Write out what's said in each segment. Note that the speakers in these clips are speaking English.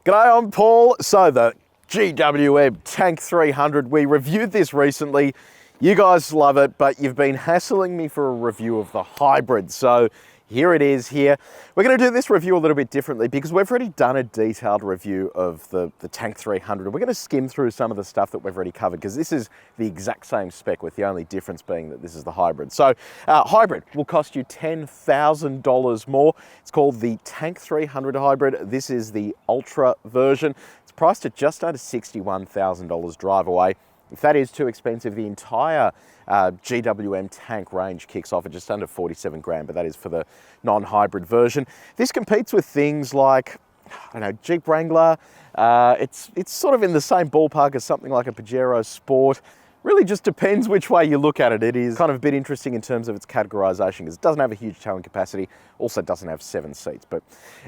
G'day, I'm Paul. So the GWM Tank 300, we reviewed this recently. You guys love it, but you've been hassling me for a review of the hybrid. So here it is here. We're going to do this review a little bit differently because we've already done a detailed review of the Tank 300. We're going to skim through some of the stuff that we've already covered because this is the exact same spec with the only difference being that this is the hybrid. So hybrid will cost you $10,000 more. It's called the Tank 300 Hybrid. This is the Ultra version. It's priced at just under $61,000 drive away. If that is too expensive, the entire GWM Tank range kicks off at just under 47 grand, but that is for the non-hybrid version. This competes with things like, I don't know, Jeep Wrangler. It's sort of in the same ballpark as something like a Pajero Sport. Really just depends which way you look at it. It is kind of a bit interesting in terms of its categorization because it doesn't have a huge towing capacity, also doesn't have 7 seats. But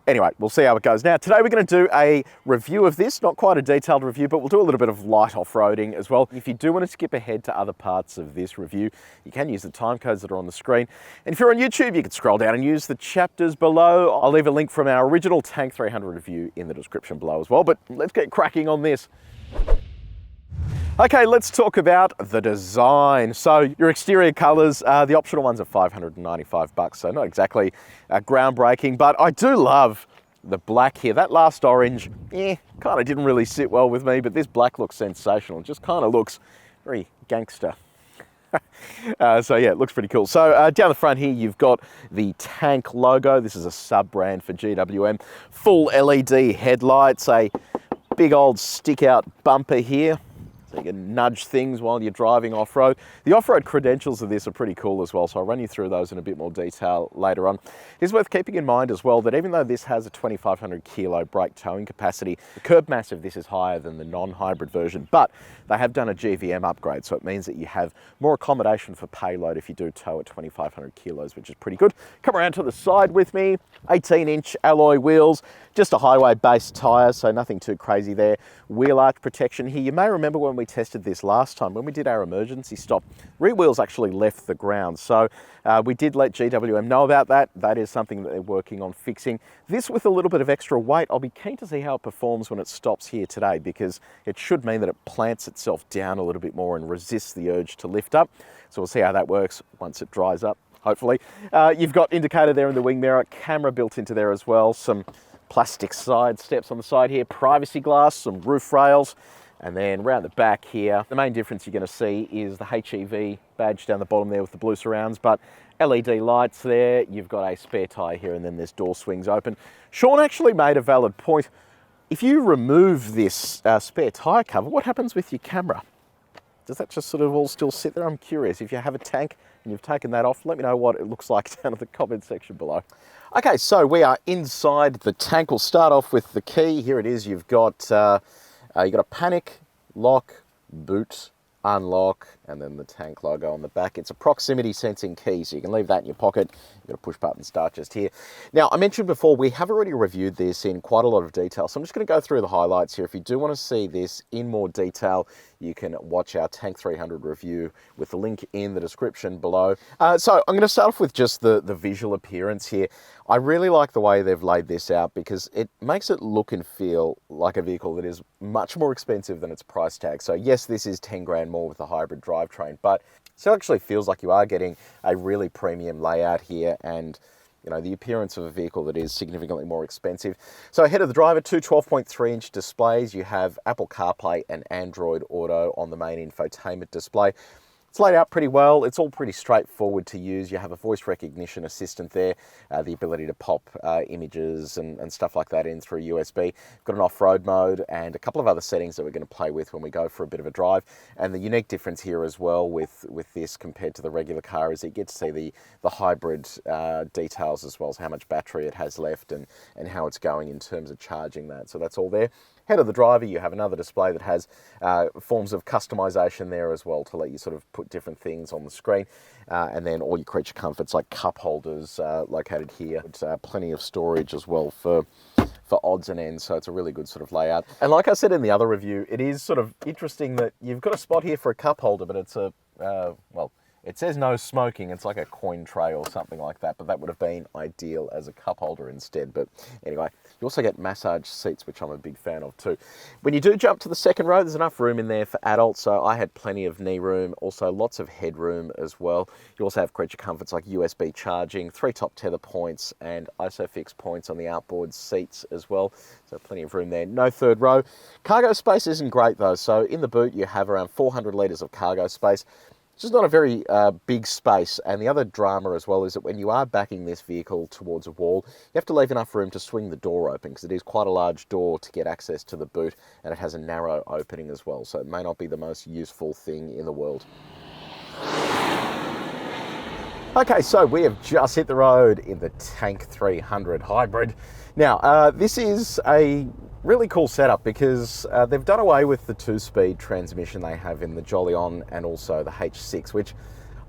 anyway, we'll see how it goes. Now, today we're going to do a review of this, not quite a detailed review, but we'll do a little bit of light off-roading as well. If you do want to skip ahead to other parts of this review, you can use the time codes that are on the screen. And if you're on YouTube, you can scroll down and use the chapters below. I'll leave a link from our original Tank 300 review in the description below as well. But let's get cracking on this. Okay, let's talk about the design. So your exterior colors, the optional ones are $595, so not exactly groundbreaking, but I do love the black here. That last orange, kind of didn't really sit well with me, but this black looks sensational. It just kind of looks very gangster. So yeah, it looks pretty cool. So down the front here, you've got the Tank logo. This is a sub-brand for GWM. Full LED headlights, a big old stick-out bumper here, so you can nudge things while you're driving off-road. The off-road credentials of this are pretty cool as well, so I'll run you through those in a bit more detail later on. It's worth keeping in mind as well that even though this has a 2,500 kilo brake towing capacity, the curb mass of this is higher than the non-hybrid version, but they have done a GWM upgrade, so it means that you have more accommodation for payload if you do tow at 2,500 kilos, which is pretty good. Come around to the side with me, 18-inch alloy wheels, just a highway-based tyre, so nothing too crazy there. Wheel arch protection here. You may remember when we tested this last time, when we did our emergency stop, rear wheels actually left the ground. So we did let GWM know about that. That is something that they're working on fixing. This with a little bit of extra weight, I'll be keen to see how it performs when it stops here today because it should mean that it plants itself down a little bit more and resists the urge to lift up. So we'll see how that works once it dries up, hopefully. You've got indicator there in the wing mirror, camera built into there as well, some plastic side steps on the side here, privacy glass, some roof rails, and then round the back here, the main difference you're going to see is the HEV badge down the bottom there with the blue surrounds, but LED lights there, you've got a spare tyre here, and then there's door swings open. Sean actually made a valid point. If you remove this spare tyre cover, what happens with your camera? Does that just sort of all still sit there? I'm curious. If you have a Tank and you've taken that off, let me know what it looks like down in the comment section below. Okay, so we are inside the Tank. We'll start off with the key. Here it is. You've got a panic, lock, boot, unlock, and then the Tank logo on the back. It's a proximity sensing key, so you can leave that in your pocket. You've got a push button start just here. Now, I mentioned before, we have already reviewed this in quite a lot of detail, so I'm just going to go through the highlights here. If you do want to see this in more detail, you can watch our Tank 300 review with the link in the description below. So I'm going to start off with just the visual appearance here. I really like the way they've laid this out because it makes it look and feel like a vehicle that is much more expensive than its price tag. So yes, this is 10 grand more with the hybrid drivetrain, but it still actually feels like you are getting a really premium layout here and the appearance of a vehicle that is significantly more expensive. So ahead of the driver, two 12.3-inch displays. You have Apple CarPlay and Android Auto on the main infotainment display. It's laid out pretty well. It's all pretty straightforward to use. You have a voice recognition assistant there, the ability to pop images and stuff like that in through USB. You've got an off-road mode and a couple of other settings that we're going to play with when we go for a bit of a drive. And the unique difference here as well with this compared to the regular car is you get to see the hybrid details as well as how much battery it has left and how it's going in terms of charging that. So that's all there. Head of the driver, you have another display that has forms of customization there as well to let you sort of put different things on the screen. And then all your creature comforts like cup holders located here. It's plenty of storage as well for odds and ends, so it's a really good sort of layout. And like I said in the other review, it is sort of interesting that you've got a spot here for a cup holder, but it's It says no smoking. It's like a coin tray or something like that, but that would have been ideal as a cup holder instead. But anyway, you also get massage seats, which I'm a big fan of too. When you do jump to the second row, there's enough room in there for adults, so I had plenty of knee room, also lots of headroom as well. You also have creature comforts like USB charging, 3 top tether points, and ISOFIX points on the outboard seats as well, so plenty of room there. No third row. Cargo space isn't great though, so in the boot you have around 400 litres of cargo space. It's just not a very big space, and the other drama as well is that when you are backing this vehicle towards a wall, you have to leave enough room to swing the door open, because it is quite a large door to get access to the boot, and it has a narrow opening as well, so it may not be the most useful thing in the world. Okay, so we have just hit the road in the Tank 300 Hybrid. Now, this is a really cool setup because they've done away with the 2-speed transmission they have in the Jolyon and also the H6, which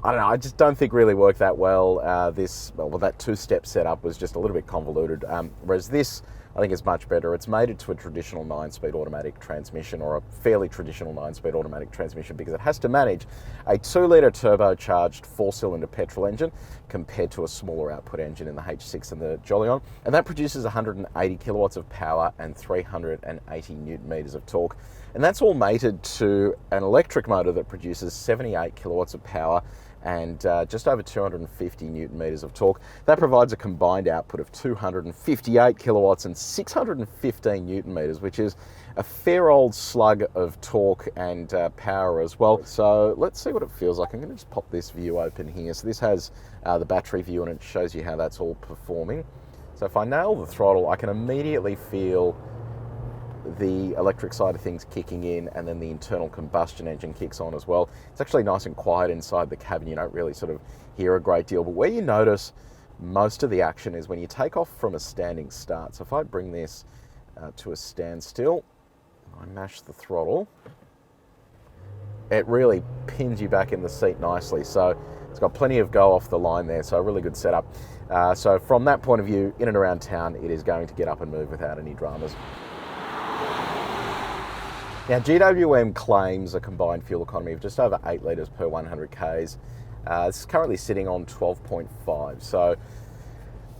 I don't know, I just don't think really worked that well. That 2-step setup was just a little bit convoluted, whereas this I think is much better. It's made it to a traditional 9-speed automatic transmission, or a fairly traditional 9-speed automatic transmission, because it has to manage a 2-litre turbocharged 4-cylinder petrol engine compared to a smaller output engine in the H6 and the Jolyon. And that produces 180 kilowatts of power and 380 newton meters of torque. And that's all mated to an electric motor that produces 78 kilowatts of power and just over 250 newton meters of torque. That provides a combined output of 258 kilowatts and 615 newton meters, which is a fair old slug of torque and power as well. So let's see what it feels like. I'm going to just pop this view open here. So this has the battery view, and it shows you how that's all performing. So if I nail the throttle, I can immediately feel the electric side of things kicking in, and then the internal combustion engine kicks on as well. It's actually nice and quiet inside the cabin. You don't really sort of hear a great deal, but where you notice most of the action is when you take off from a standing start. So if I bring this to a standstill, I mash the throttle, it really pins you back in the seat nicely. So it's got plenty of go off the line there, so a really good setup. So from that point of view, in and around town, it is going to get up and move without any dramas. Now, GWM claims a combined fuel economy of just over 8 litres per 100 Ks. It's currently sitting on 12.5, so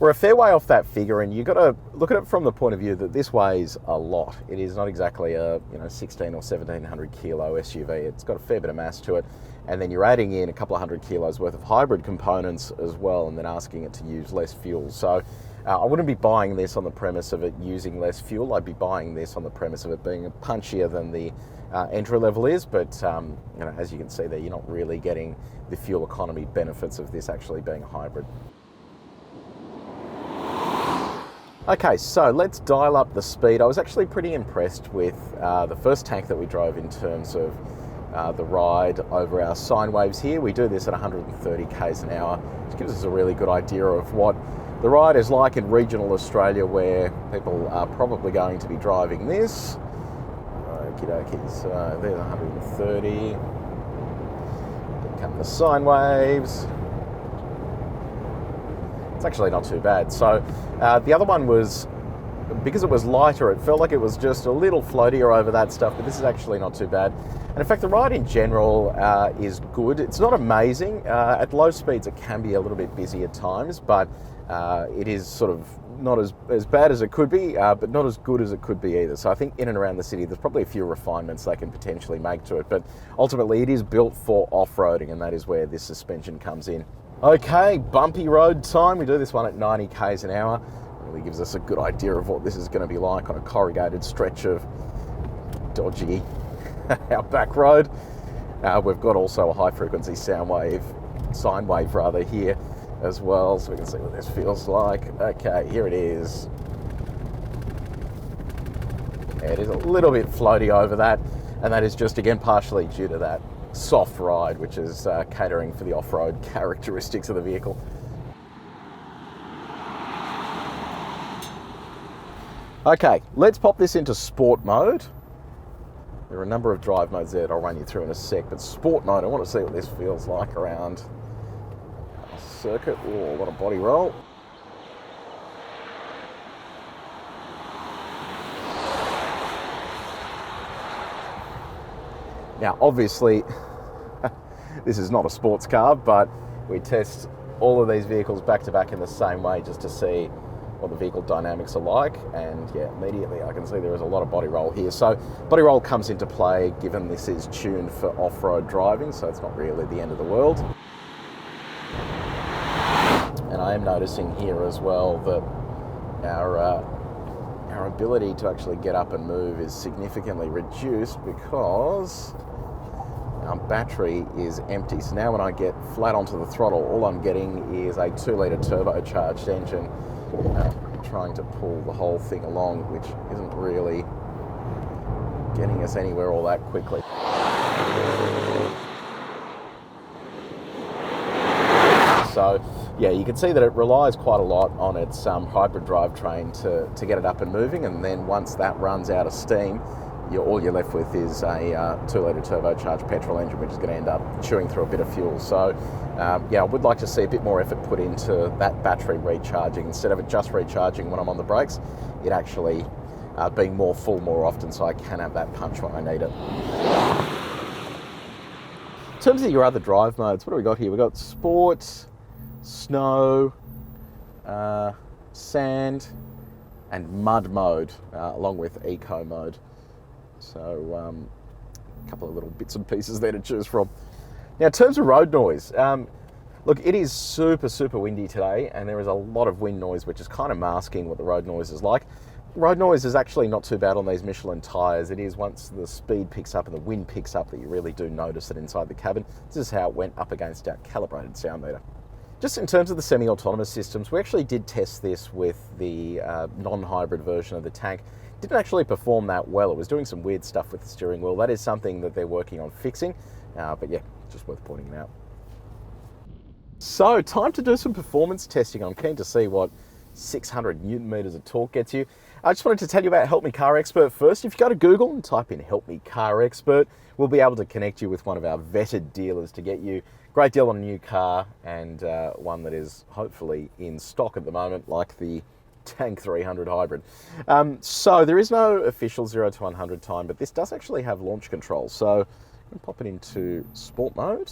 we're a fair way off that figure, and you've got to look at it from the point of view that this weighs a lot. It is not exactly a 16 or 1700 kilo SUV. It's got a fair bit of mass to it, and then you're adding in a couple of hundred kilos worth of hybrid components as well, and then asking it to use less fuel. So I wouldn't be buying this on the premise of it using less fuel. I'd be buying this on the premise of it being punchier than the entry level is, but as you can see there, you're not really getting the fuel economy benefits of this actually being a hybrid. Okay, so let's dial up the speed. I was actually pretty impressed with the first Tank that we drove in terms of the ride over our sine waves here. We do this at 130 k's an hour, which gives us a really good idea of what the ride is like in regional Australia, where people are probably going to be driving this. Okie dokie, so there's 130. Here come the sine waves. It's actually not too bad. So the other one was, because it was lighter, it felt like it was just a little floatier over that stuff, but this is actually not too bad. And in fact, the ride in general is good. It's not amazing. At low speeds, it can be a little bit busy at times, but it is sort of not as bad as it could be, but not as good as it could be either. So I think in and around the city, there's probably a few refinements they can potentially make to it, but ultimately it is built for off-roading, and that is where this suspension comes in. Okay, bumpy road time. We do this one at 90 k's an hour. Really gives us a good idea of what this is going to be like on a corrugated stretch of dodgy outback road. We've got also a high frequency sine wave here as well, so we can see what this feels like. Okay, here it is. It is a little bit floaty over that, and that is just again partially due to that soft ride, which is catering for the off-road characteristics of the vehicle. Okay, let's pop this into sport mode. There are a number of drive modes there that I'll run you through in a sec, but sport mode, I want to see what this feels like around a circuit. Oh, what a body roll. Now, obviously, this is not a sports car, but we test all of these vehicles back to back in the same way just to see what the vehicle dynamics are like. And yeah, immediately I can see there is a lot of body roll here. So body roll comes into play given this is tuned for off-road driving, so it's not really the end of the world. And I am noticing here as well that our ability to actually get up and move is significantly reduced because our battery is empty. So now when I get flat onto the throttle, all I'm getting is a 2-litre turbocharged engine trying to pull the whole thing along, which isn't really getting us anywhere all that quickly. So yeah, you can see that it relies quite a lot on its hybrid drivetrain to get it up and moving, and then once that runs out of steam, all you're left with is a 2-litre turbocharged petrol engine, which is going to end up chewing through a bit of fuel. So yeah, I would like to see a bit more effort put into that battery recharging. Instead of it just recharging when I'm on the brakes, it actually being more full more often so I can have that punch when I need it. In terms of your other drive modes, what do we got here? We've got Sport, Snow, Sand, and Mud mode, along with Eco mode. So a couple of little bits and pieces there to choose from. Now, in terms of road noise, look, it is super windy today, and there is a lot of wind noise, which is kind of masking what the road noise is like. Road noise is actually not too bad on these Michelin tyres. It is once the speed picks up and the wind picks up that you really do notice it inside the cabin. This is how it went up against our calibrated sound meter. Just in terms of the semi-autonomous systems, we actually did test this with the non-hybrid version of the Tank. Didn't actually perform that well. It was doing some weird stuff with the steering wheel. That is something that they're working on fixing, but yeah, just worth pointing out. So, time to do some performance testing. I'm keen to see what 600 Newton meters of torque gets you. I just wanted to tell you about Help Me Car Expert first. If you go to Google and type in Help Me Car Expert, we'll be able to connect you with one of our vetted dealers to get you a great deal on a new car, and one that is hopefully in stock at the moment, like the Tank 300 Hybrid. So there is no official 0 to 100 time, but this does actually have launch control. So I'm going to pop it into sport mode,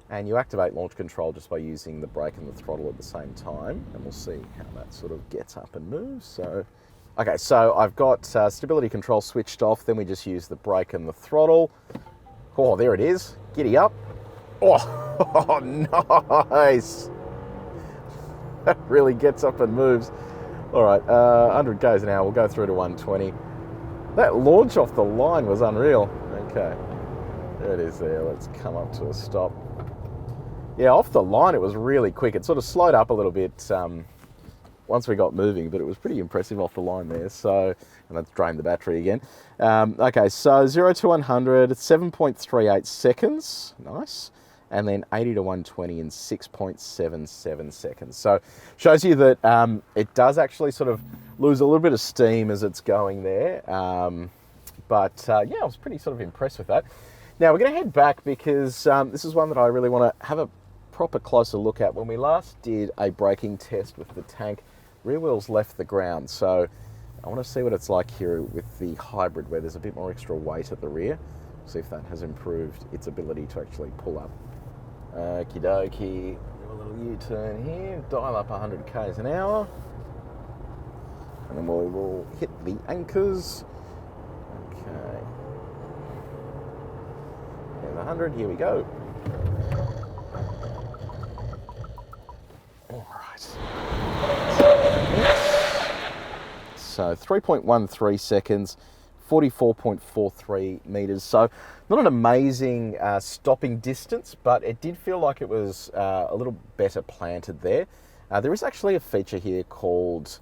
and you activate launch control just by using the brake and the throttle at the same time, and we'll see how that sort of gets up and moves. So, okay, so I've got stability control switched off, then we just use the brake and the throttle. Oh, there it is. Giddy up. Oh, nice. That really gets up and moves. All right, 100 k's an hour, we'll go through to 120. That launch off the line was unreal. Okay, there it is there. Let's come up to a stop. Yeah, off the line it was really quick. It sort of slowed up a little bit once we got moving, but it was pretty impressive off the line there. So, and let's drain the battery again. Okay, so 0 to 100, 7.38 seconds. Nice. And then 80 to 120 in 6.77 seconds. So shows you that it does actually sort of lose a little bit of steam as it's going there. But yeah, I was pretty sort of impressed with that. Now we're going to head back because this is one that I really want to have a proper closer look at. When we last did a braking test with the Tank, rear wheels left the ground. So I want to see what it's like here with the hybrid, where there's a bit more extra weight at the rear. See if that has improved its ability to actually pull up. Okie dokie, do a little U-turn here, dial up 100 k's an hour, and then we will hit the anchors. Okay, there's 100, here we go. All right. So 3.13 seconds, 44.43 meters. So not an amazing stopping distance, but it did feel like it was a little better planted there. There is actually a feature here called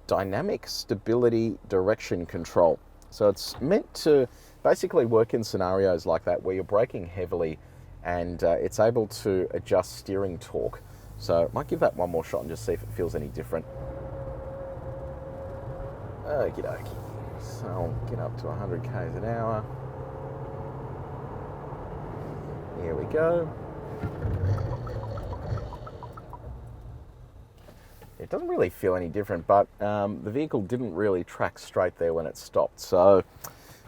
dynamic stability direction control. So it's meant to basically work in scenarios like that where you're braking heavily and it's able to adjust steering torque. So I might give that one more shot and just see if it feels any different. Okie dokie. So I'll get up to 100 k's an hour. Here we go. It doesn't really feel any different, but the vehicle didn't really track straight there when it stopped. So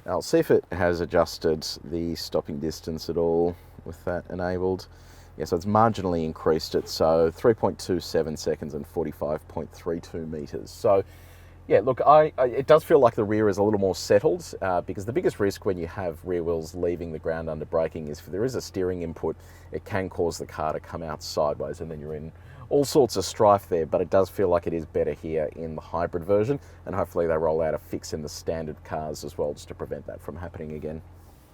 I'll see if it has adjusted the stopping distance at all with that enabled. Yeah, so it's marginally increased it, so 3.27 seconds and 45.32 metres. So yeah, look, it does feel like the rear is a little more settled because the biggest risk when you have rear wheels leaving the ground under braking is if there is a steering input, it can cause the car to come out sideways and then you're in all sorts of strife there, but it does feel like it is better here in the hybrid version, and hopefully they roll out a fix in the standard cars as well just to prevent that from happening again.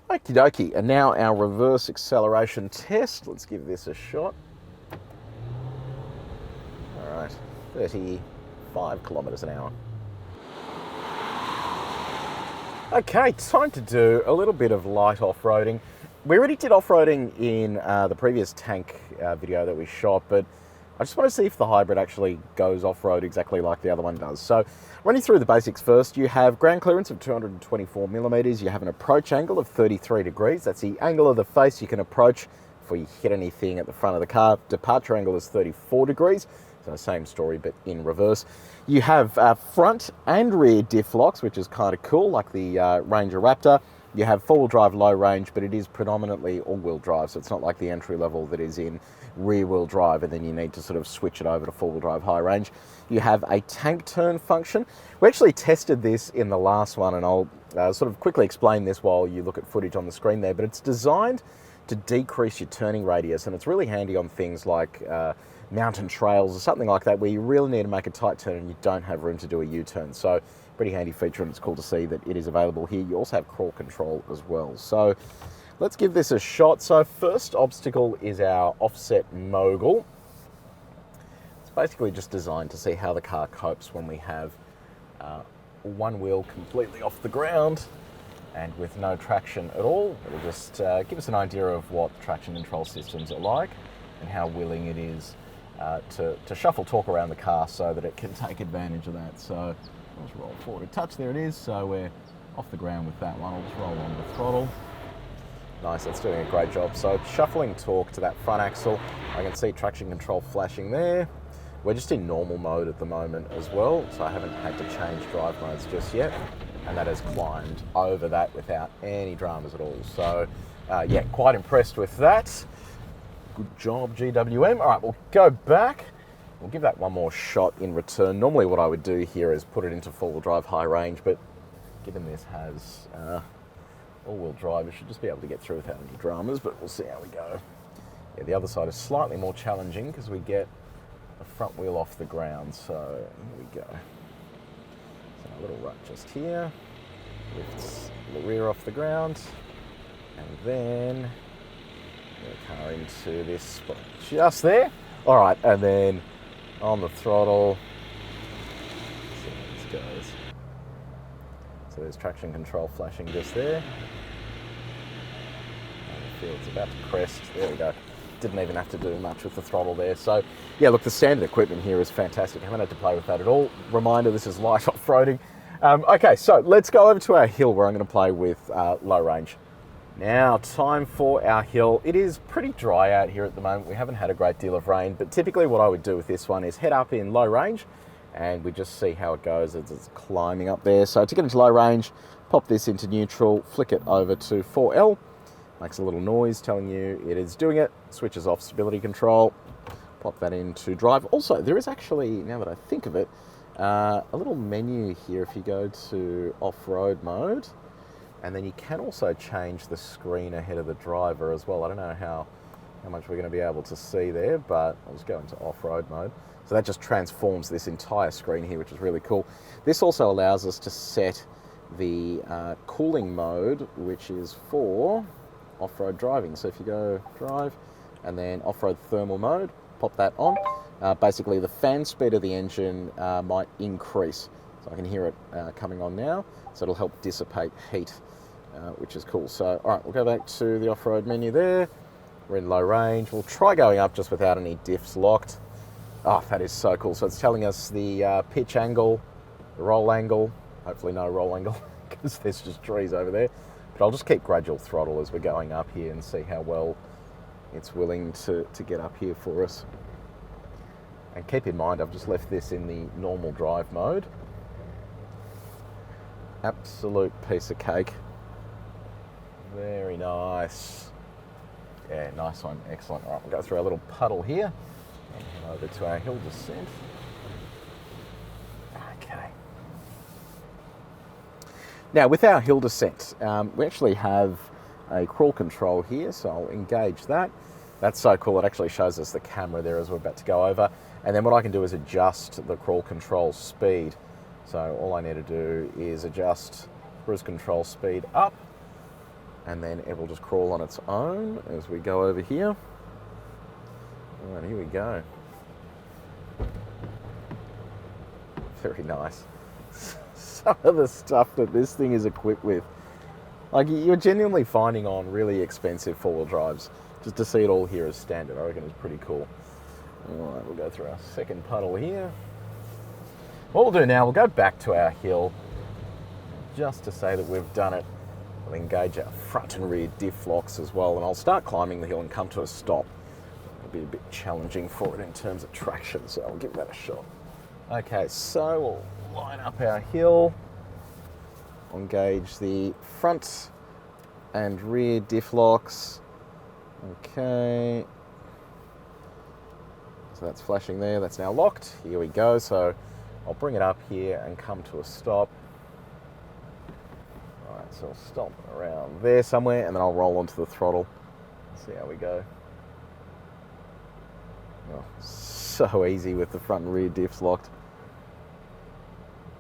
Okie dokie, and now our reverse acceleration test. Let's give this a shot. All right, 35 kilometres an hour. Okay, time to do a little bit of light off-roading. We already did off-roading in the previous tank video that we shot, but I just want to see if the hybrid actually goes off-road exactly like the other one does. So, running through the basics first, you have ground clearance of 224 millimeters. You have an approach angle of 33 degrees. That's the angle of the face you can approach before you hit anything at the front of the car. Departure angle is 34 degrees. So same story, but in reverse. You have front and rear diff locks, which is kind of cool, like the Ranger Raptor. You have four-wheel drive low range, but it is predominantly all-wheel drive, so it's not like the entry level that is in rear-wheel drive, and then you need to sort of switch it over to four-wheel drive high range. You have a tank turn function. We actually tested this in the last one, and I'll sort of quickly explain this while you look at footage on the screen there, but it's designed to decrease your turning radius, and it's really handy on things like mountain trails or something like that where you really need to make a tight turn and you don't have room to do a U-turn. So pretty handy feature, and it's cool to see that it is available here. You also have crawl control as well. So let's give this a shot. So first obstacle is our offset mogul. It's basically just designed to see how the car copes when we have one wheel completely off the ground and with no traction at all. It'll just give us an idea of what traction control systems are like and how willing it is to shuffle torque around the car so that it can take advantage of that. So I'll just roll forward a touch, there it is. So we're off the ground with that one. I'll just roll on the throttle. Nice, that's doing a great job. So shuffling torque to that front axle. I can see traction control flashing there. We're just in normal mode at the moment as well, so I haven't had to change drive modes just yet. And that has climbed over that without any dramas at all. So yeah, quite impressed with that. Good job, GWM. All right, we'll go back. We'll give that one more shot in return. Normally what I would do here is put it into four-wheel drive high range, but given this has all-wheel drive, it should just be able to get through without any dramas, but we'll see how we go. Yeah, the other side is slightly more challenging because we get the front wheel off the ground, so here we go. So a little rut just here, lifts the rear off the ground, and then the car into this spot just there. All right, and then on the throttle, see how this goes. So there's traction control flashing just there. And I feel it's about to crest. There we go. Didn't even have to do much with the throttle there. So yeah, look, the standard equipment here is fantastic. I haven't had to play with that at all. Reminder, this is light off-roading. Okay, so let's go over to our hill where I'm going to play with low range. Now, time for our hill. It is pretty dry out here at the moment. We haven't had a great deal of rain, but typically what I would do with this one is head up in low range and we just see how it goes as it's climbing up there. So to get into low range, pop this into neutral, flick it over to 4L, makes a little noise telling you it is doing it, switches off stability control, pop that into drive. Also, there is actually, now that I think of it, a little menu here if you go to off-road mode. And then you can also change the screen ahead of the driver as well. I don't know how much we're going to be able to see there, but I'll just go into off-road mode. So that just transforms this entire screen here, which is really cool. This also allows us to set the cooling mode, which is for off-road driving. So if you go drive and then off-road thermal mode, pop that on. Basically the fan speed of the engine might increase. So I can hear it coming on now. So it'll help dissipate heat, which is cool. So, all right, we'll go back to the off-road menu there. We're in low range. We'll try going up just without any diffs locked. Oh, that is so cool. So it's telling us the pitch angle, the roll angle, hopefully no roll angle because there's just trees over there. But I'll just keep gradual throttle as we're going up here and see how well it's willing to get up here for us. And keep in mind, I've just left this in the normal drive mode. Absolute piece of cake. Very nice. Yeah, nice one. Excellent. All right, we'll go through our little puddle here and head over to our hill descent. Okay. Now, with our hill descent, we actually have a crawl control here, so I'll engage that. That's so cool, it actually shows us the camera there as we're about to go over. And then what I can do is adjust the crawl control speed. So all I need to do is adjust cruise control speed up, and then it will just crawl on its own as we go over here. All right, here we go. Very nice. Some of the stuff that this thing is equipped with, like you're genuinely finding on really expensive four-wheel drives. Just to see it all here as standard, I reckon is pretty cool. All right, we'll go through our second puddle here. What we'll do now, we'll go back to our hill, just to say that we've done it. We'll engage our front and rear diff locks as well, and I'll start climbing the hill and come to a stop. It'll be a bit challenging for it in terms of traction, so I'll give that a shot. Okay, so we'll line up our hill, engage the front and rear diff locks. Okay, so that's flashing there, that's now locked. Here we go, so I'll bring it up here and come to a stop. All right, so I'll stop around there somewhere and then I'll roll onto the throttle. See how we go. Oh, so easy with the front and rear diffs locked.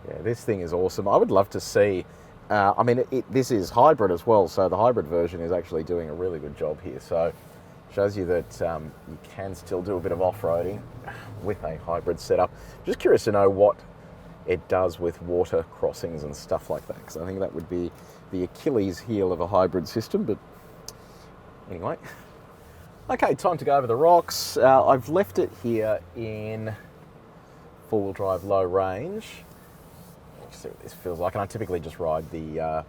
Yeah, this thing is awesome. I would love to see, I mean, this is hybrid as well, so the hybrid version is actually doing a really good job here. So shows you that you can still do a bit of off-roading with a hybrid setup. Just curious to know what it does with water crossings and stuff like that, because I think that would be the Achilles heel of a hybrid system, but anyway. Okay, time to go over the rocks. I've left it here in four-wheel drive low range. See what this feels like, and I typically just ride the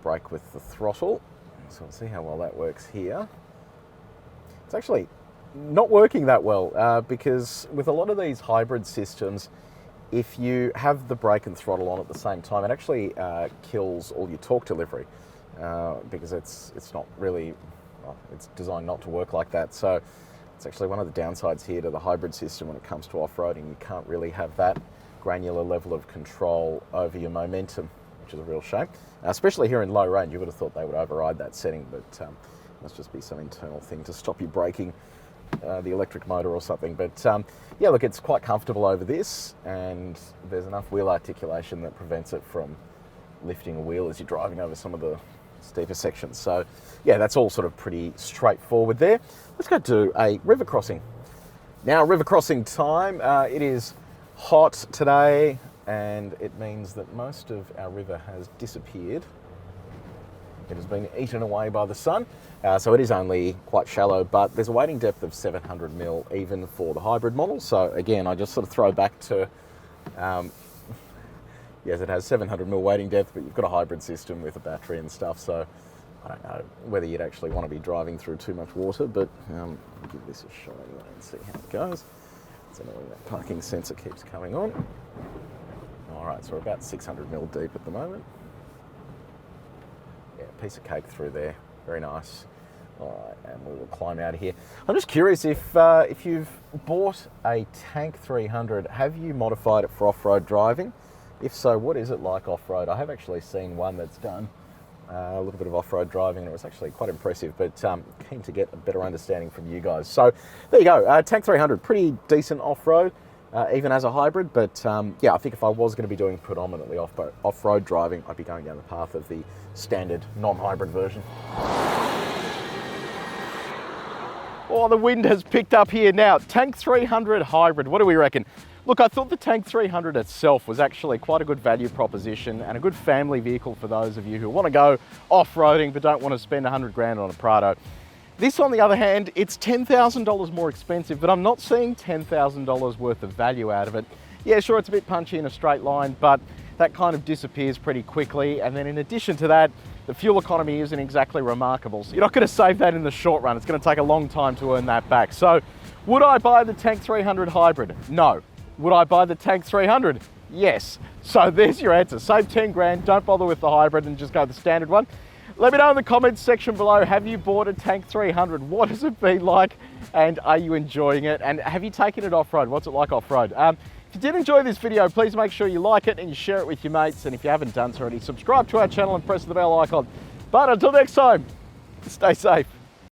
brake with the throttle, so we'll see how well that works here. It's actually not working that well because with a lot of these hybrid systems, if you have the brake and throttle on at the same time, it actually kills all your torque delivery because it's not really, well, it's designed not to work like that. So it's actually one of the downsides here to the hybrid system when it comes to off-roading. You can't really have that granular level of control over your momentum, which is a real shame. Especially here in low range, you would have thought they would override that setting, but must just be some internal thing to stop you braking the electric motor or something. But yeah, look, it's quite comfortable over this, and there's enough wheel articulation that prevents it from lifting a wheel as you're driving over some of the steeper sections. So yeah, that's all sort of pretty straightforward there. Let's go do a river crossing. Now, river crossing time. It is hot today, and it means that most of our river has disappeared. It has been eaten away by the sun, so it is only quite shallow, but there's a wading depth of 700 mil even for the hybrid model. So again, I just sort of throw back to, yes, it has 700 mil wading depth, but you've got a hybrid system with a battery and stuff, so I don't know whether you'd actually want to be driving through too much water, but I'll give this a shot anyway and see how it goes. It's annoying that parking sensor keeps coming on. All right, so we're about 600 mil deep at the moment. Yeah, piece of cake through there, very nice. All right, and we will climb out of here. I'm just curious if you've bought a Tank 300, have you modified it for off-road driving? If so, what is it like off-road? I have actually seen one that's done a little bit of off-road driving, and it was actually quite impressive, but keen to get a better understanding from you guys. So there you go, Tank 300, pretty decent off-road, even as a hybrid, but yeah, I think if I was going to be doing predominantly off-road driving, I'd be going down the path of the standard non-hybrid version. Oh, the wind has picked up here now. Tank 300 hybrid, what do we reckon? Look, I thought the Tank 300 itself was actually quite a good value proposition and a good family vehicle for those of you who want to go off-roading but don't want to spend 100 grand on a Prado. This, on the other hand, it's $10,000 more expensive, but I'm not seeing $10,000 worth of value out of it. Yeah, sure, it's a bit punchy in a straight line, but that kind of disappears pretty quickly. And then in addition to that, the fuel economy isn't exactly remarkable. So you're not going to save that in the short run. It's going to take a long time to earn that back. So would I buy the Tank 300 hybrid? No. Would I buy the Tank 300? Yes. So there's your answer. Save 10 grand, don't bother with the hybrid and just go the standard one. Let me know in the comments section below, have you bought a Tank 300? What has it been like? And are you enjoying it? And have you taken it off-road? What's it like off-road? If you did enjoy this video, please make sure you like it and you share it with your mates. And if you haven't done so already, subscribe to our channel and press the bell icon. But until next time, stay safe.